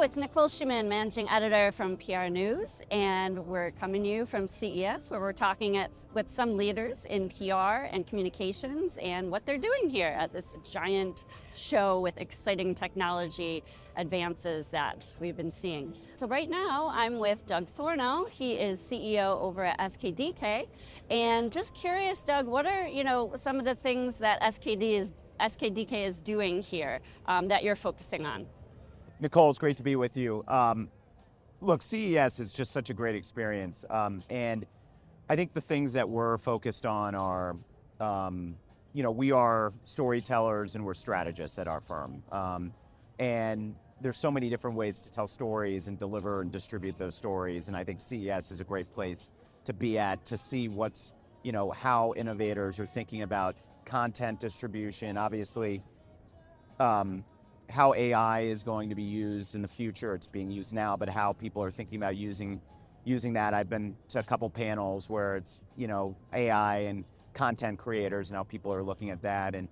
it's Nicole Schumann, Managing Editor from PRNEWS, and we're coming to you from CES, where we're talking with some leaders in PR and communications and what they're doing here at this giant show with exciting technology advances that we've been seeing. So right now, I'm with Doug Thornell. He is CEO over at SKDK, and just curious, Doug, what are some of the things that SKDK is doing here that you're focusing on? Nicole, it's great to be with you. Look, CES is just such a great experience. And I think the things that we're focused on are, we are storytellers and we're strategists at our firm. And there's so many different ways to tell stories and deliver and distribute those stories. And I think CES is a great place to be at, to see what's, how innovators are thinking about content distribution. Obviously, how AI is going to be used in the future. It's being used now, but how people are thinking about using that. I've been to a couple panels where it's, AI and content creators and how people are looking at that. And,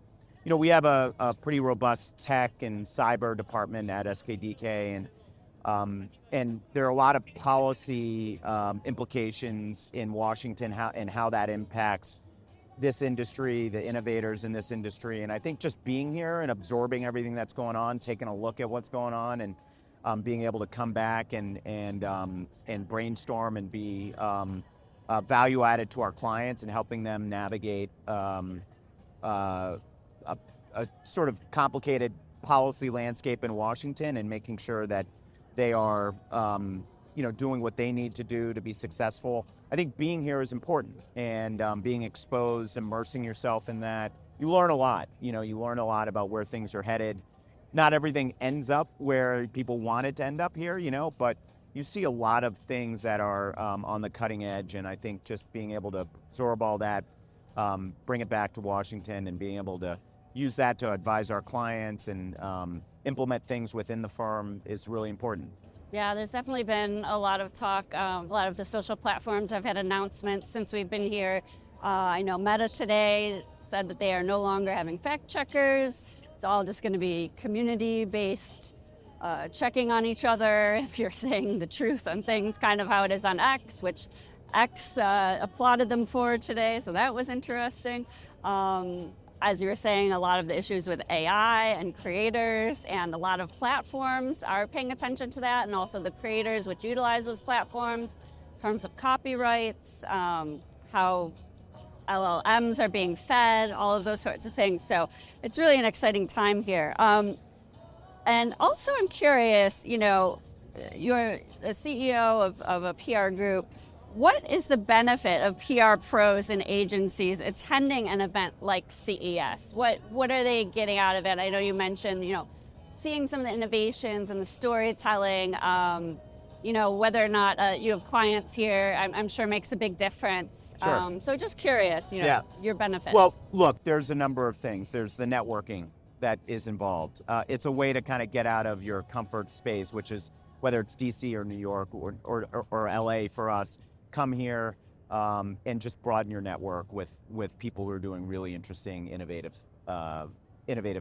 we have a pretty robust tech and cyber department at SKDK, and there are a lot of policy implications in Washington and how that impacts this industry, the innovators in this industry. And I think just being here and absorbing everything that's going on, taking a look at what's going on, and being able to come back and brainstorm and be value added to our clients and helping them navigate a sort of complicated policy landscape in Washington, and making sure that they are doing what they need to do to be successful. I think being here is important, and being exposed, immersing yourself in that. You learn a lot. You learn a lot about where things are headed. Not everything ends up where people want it to end up here, but you see a lot of things that are on the cutting edge. And I think just being able to absorb all that, bring it back to Washington, and being able to use that to advise our clients and implement things within the firm is really important. Yeah, there's definitely been a lot of talk. A lot of the social platforms have had announcements since we've been here. I know Meta today said that they are no longer having fact checkers. It's all just going to be community-based, checking on each other if you're saying the truth on things, kind of how it is on X, which X applauded them for today, so that was interesting. As you were saying, a lot of the issues with AI and creators, and a lot of platforms are paying attention to that, and also the creators which utilize those platforms in terms of copyrights, how LLMs are being fed, all of those sorts of things. So it's really an exciting time here. And also I'm curious, you're the CEO of a PR group. What is the benefit of PR pros and agencies attending an event like CES? What are they getting out of it? I know you mentioned, seeing some of the innovations and the storytelling, whether or not you have clients here, I'm sure makes a big difference. Sure. So just curious, your benefits. Well, look, there's a number of things. There's the networking that is involved. It's a way to kind of get out of your comfort space, which is whether it's DC or New York or LA for us. Come here and just broaden your network with people who are doing really interesting, innovative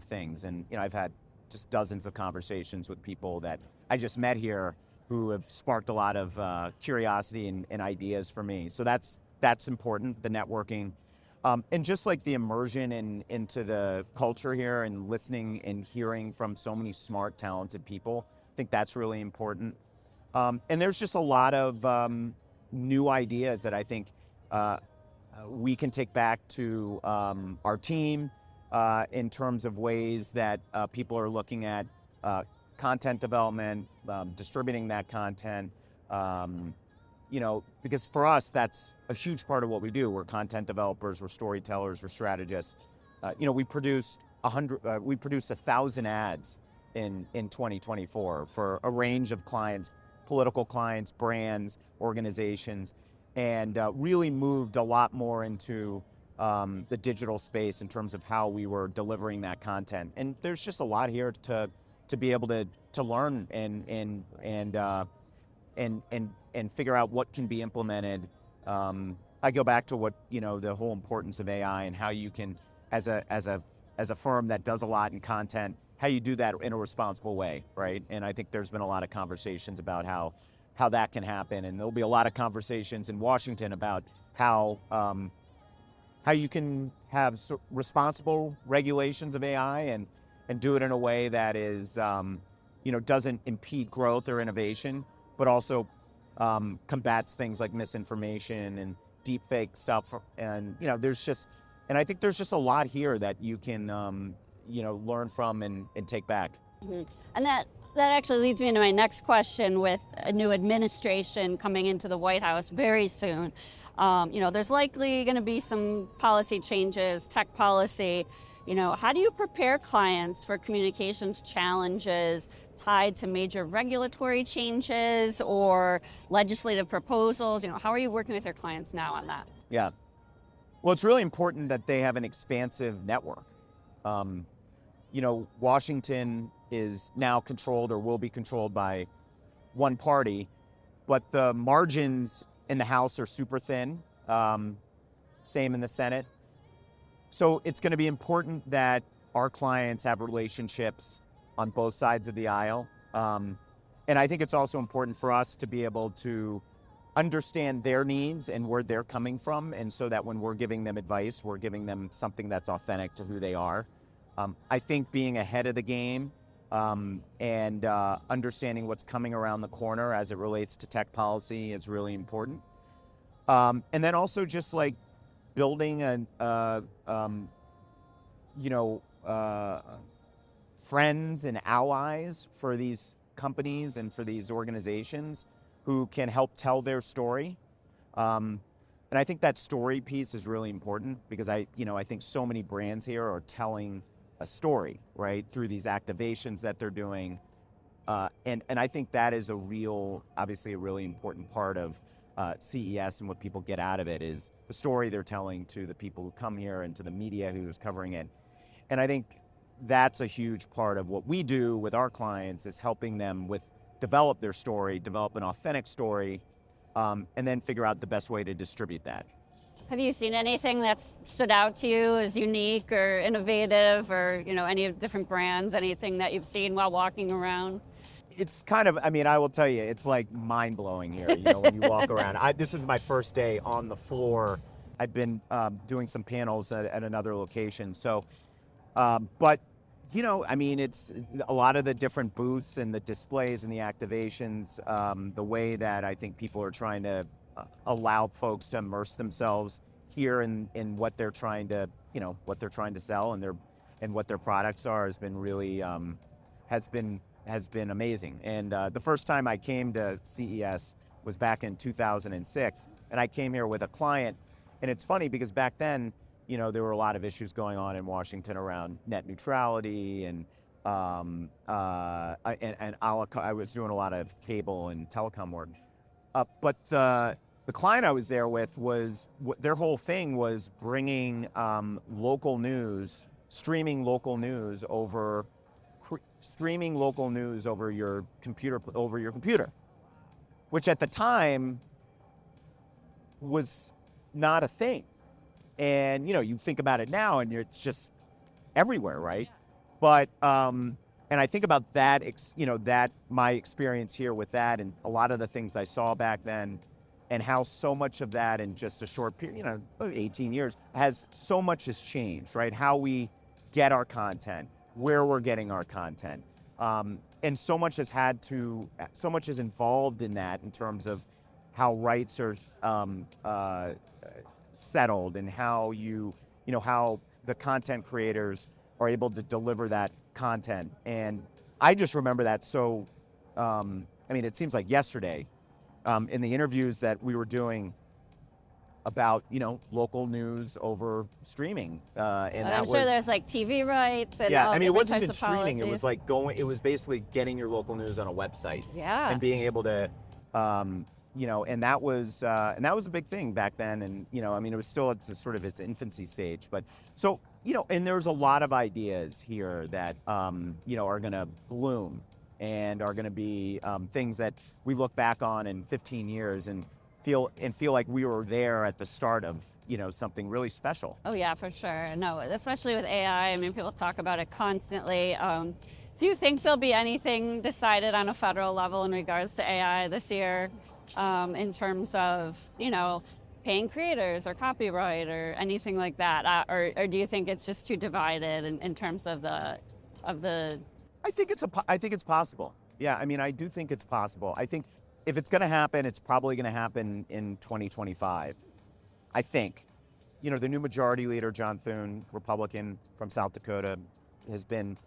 things. And I've had just dozens of conversations with people that I just met here who have sparked a lot of curiosity and ideas for me. So that's important, the networking. And just like the immersion into the culture here, and listening and hearing from so many smart, talented people, I think that's really important. And there's just a lot of new ideas that I think we can take back to our team in terms of ways that people are looking at content development, distributing that content, because for us, that's a huge part of what we do. We're content developers, we're storytellers, we're strategists. We produced 1,000 ads in 2024 for a range of clients, political clients, brands, organizations, and really moved a lot more into the digital space in terms of how we were delivering that content. And there's just a lot here to be able to learn and figure out what can be implemented. I go back to what the whole importance of AI and how you can, as a firm that does a lot in content, you do that in a responsible way, right? And I think there's been a lot of conversations about how that can happen, and there'll be a lot of conversations in Washington about how you can have responsible regulations of AI and do it in a way that is doesn't impede growth or innovation, but also combats things like misinformation and deep fake stuff. And I think there's just a lot here that you can learn from and take back. Mm-hmm. And that actually leads me into my next question. With a new administration coming into the White House very soon, there's likely going to be some policy changes, tech policy. How do you prepare clients for communications challenges tied to major regulatory changes or legislative proposals? How are you working with your clients now on that? Yeah. Well, it's really important that they have an expansive network. Washington is now controlled or will be controlled by one party, but the margins in the House are super thin. Same in the Senate. So it's going to be important that our clients have relationships on both sides of the aisle. And I think it's also important for us to be able to understand their needs and where they're coming from. And so that when we're giving them advice, we're giving them something that's authentic to who they are. I think being ahead of the game and understanding what's coming around the corner as it relates to tech policy is really important. And then also just like building friends and allies for these companies and for these organizations who can help tell their story. And I think that story piece is really important because I think so many brands here are telling a story, right, through these activations that they're doing. And I think that is obviously a really important part of CES and what people get out of it is the story they're telling to the people who come here and to the media who's covering it. And I think that's a huge part of what we do with our clients is helping them develop their story, develop an authentic story, and then figure out the best way to distribute that. Have you seen anything that's stood out to you as unique or innovative or, any of different brands, anything that you've seen while walking around? It's kind of, I will tell you, it's like mind-blowing here, when you walk around. This is my first day on the floor. I've been doing some panels at another location. So, it's a lot of the different booths and the displays and the activations, the way that I think people are trying to allow folks to immerse themselves here in what they're trying to, sell and what their products are has been really, has been amazing. And the first time I came to CES was back in 2006, and I came here with a client. And it's funny because back then, there were a lot of issues going on in Washington around net neutrality and I was doing a lot of cable and telecom work. But the client I was there with their whole thing was bringing local news, streaming local news over your computer, which at the time was not a thing. And you think about it now and it's just everywhere, right? Yeah. But and I think about that, that my experience here with that and a lot of the things I saw back then and how so much of that in just a short period, 18 years, so much has changed, right? How we get our content, where we're getting our content. And so much is involved in that in terms of how rights are settled and how how the content creators are able to deliver that content. And I just remember that so, it seems like yesterday in the interviews that we were doing about, local news over streaming. And I'm sure there's like TV rights and yeah, all it wasn't types even of streaming. policies. It was like it was basically getting your local news on a website. Yeah. And being able to, and that was a big thing back then. And, it was still at sort of its infancy stage, but so, and there's a lot of ideas here that, are going to bloom and are going to be things that we look back on in 15 years and feel like we were there at the start of, something really special. Oh yeah, for sure. No, especially with AI. People talk about it constantly. Do you think there'll be anything decided on a federal level in regards to AI this year, in terms of, paying creators or copyright or anything like that? Or do you think it's just too divided in terms of the I think it's possible. Yeah, I mean, I do think it's possible. I think if it's going to happen, it's probably going to happen in 2025. I think. The new majority leader, John Thune, Republican from South Dakota, has been,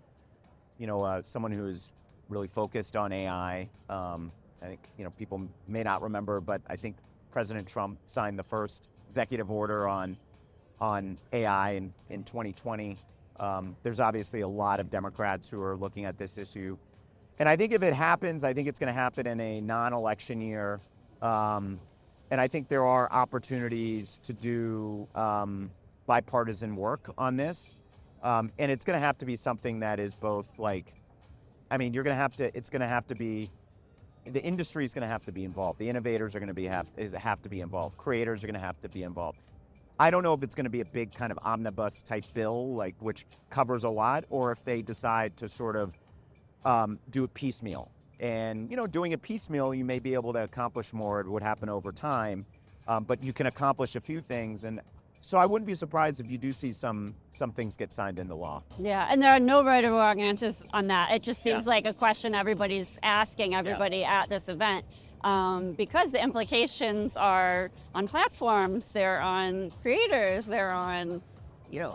someone who is really focused on AI. I think, people may not remember, but I think President Trump signed the first executive order on AI in 2020. There's obviously a lot of Democrats who are looking at this issue. And I think if it happens, I think it's going to happen in a non-election year. And I think there are opportunities to do bipartisan work on this. And it's going to have to be something that is both it's going to have to be, the industry is going to have to be involved. The innovators are going to have to be involved. Creators are going to have to be involved. I don't know if it's going to be a big kind of omnibus type bill, which covers a lot, or if they decide to sort of do it piecemeal. And, doing it piecemeal, you may be able to accomplish more. It would happen over time, but you can accomplish a few things. And so I wouldn't be surprised if you do see some things get signed into law. Yeah, and there are no right or wrong answers on that. It just seems like a question everybody's asking everybody at this event, because the implications are on platforms, they're on creators, they're on,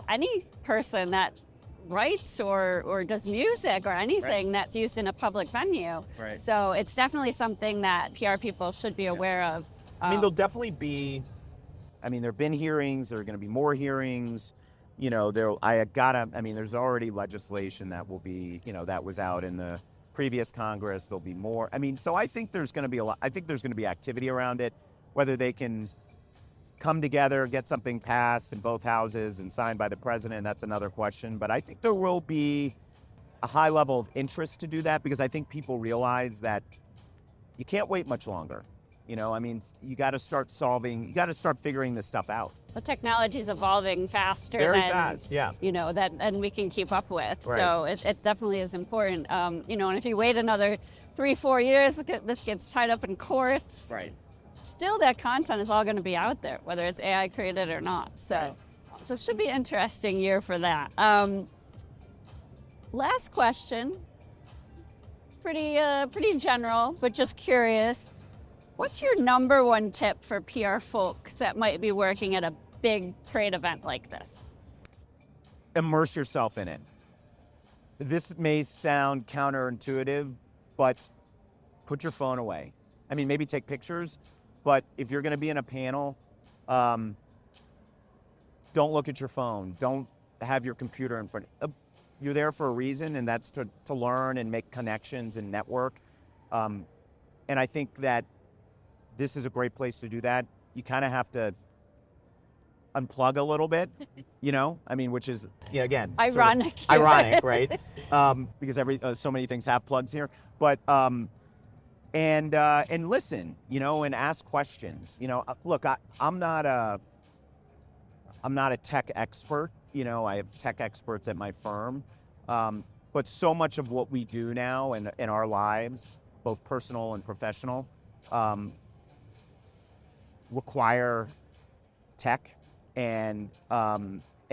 any person that writes or does music or anything that's used in a public venue. Right. So it's definitely something that PR people should be aware of. There'll definitely be, there have been hearings, there are going to be more hearings. There's already legislation that will be, that was out in the previous Congress. There'll be more. So I think there's going to be a lot. I think there's going to be activity around it, whether they can come together, get something passed in both houses and signed by the president. That's another question. But I think there will be a high level of interest to do that, because I think people realize that you can't wait much longer. You got to start figuring this stuff out. The technology is evolving faster Very than, fast, yeah. and we can keep up with. Right. So it definitely is important. And if you wait another 3-4 years, this gets tied up in courts. Right. Still, that content is all going to be out there, whether it's AI created or not. So it should be an interesting year for that. Last question, pretty general, but just curious. What's your number one tip for PR folks that might be working at a big trade event like this? Immerse yourself in it. This may sound counterintuitive, but put your phone away. Maybe take pictures, but if you're going to be in a panel, don't look at your phone. Don't have your computer in front. You're there for a reason, and that's to learn and make connections and network. And I think that this is a great place to do that. You kind of have to unplug a little bit, which is, again, ironic. Sort of ironic, right? Because so many things have plugs here. But and listen, and ask questions. Look, I'm not a tech expert. I have tech experts at my firm, but so much of what we do now in our lives, both personal and professional, require tech, and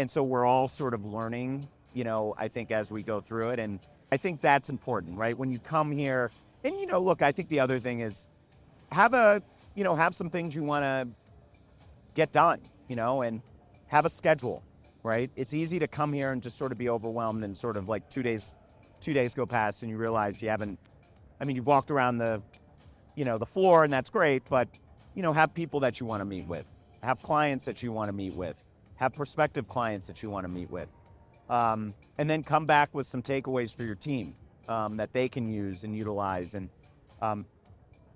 so we're all sort of learning, I think, as we go through it, and I think that's important, right? When you come here, and look, I think the other thing is have some things you want to get done, and have a schedule, right? It's easy to come here and just sort of be overwhelmed, and sort of like 2 days go past and you realize you haven't. You've walked around the floor, and that's great, but have people that you want to meet with, have clients that you want to meet with, have prospective clients that you want to meet with, and then come back with some takeaways for your team that they can use and utilize. And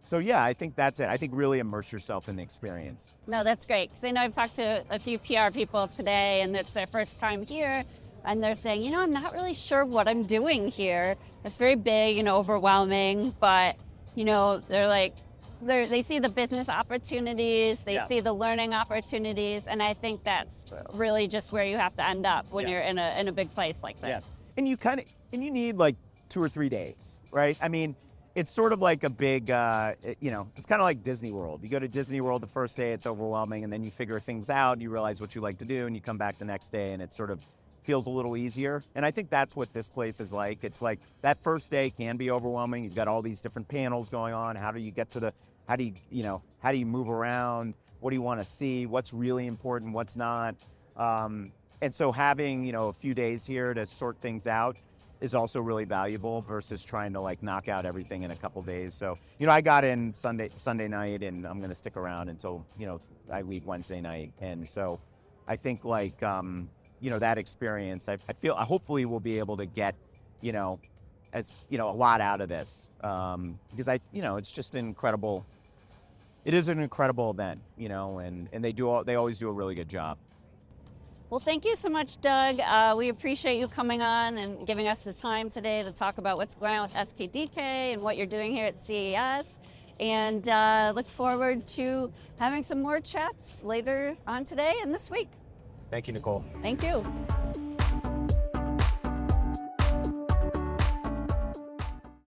so, yeah, I think that's it. I think really immerse yourself in the experience. No, that's great. Because I know I've talked to a few PR people today, and it's their first time here, and they're saying, I'm not really sure what I'm doing here. It's very big, overwhelming, but, they're like, they see the business opportunities, they see the learning opportunities, and I think that's really just where you have to end up when you're in a big place like this. Yeah. And you need like 2 or 3 days, right? I mean, it's sort of like a big, it's kind of like Disney World. You go to Disney World the first day, it's overwhelming, and then you figure things out, and you realize what you like to do, and you come back the next day, and it sort of feels a little easier. And I think that's what this place is like. It's like that first day can be overwhelming. You've got all these different panels going on. How do you get to the, how do you move around? What do you want to see? What's really important? What's not? And so having, a few days here to sort things out is also really valuable versus trying to like knock out everything in a couple days. So, I got in Sunday night, and I'm going to stick around until, I leave Wednesday night. And so I think like, that experience, I feel, hopefully we'll be able to get, a lot out of this. Because it's just incredible. It is an incredible event, and they always do a really good job. Well, thank you so much, Doug. We appreciate you coming on and giving us the time today to talk about what's going on with SKDK and what you're doing here at CES. And look forward to having some more chats later on today and this week. Thank you, Nicole. Thank you.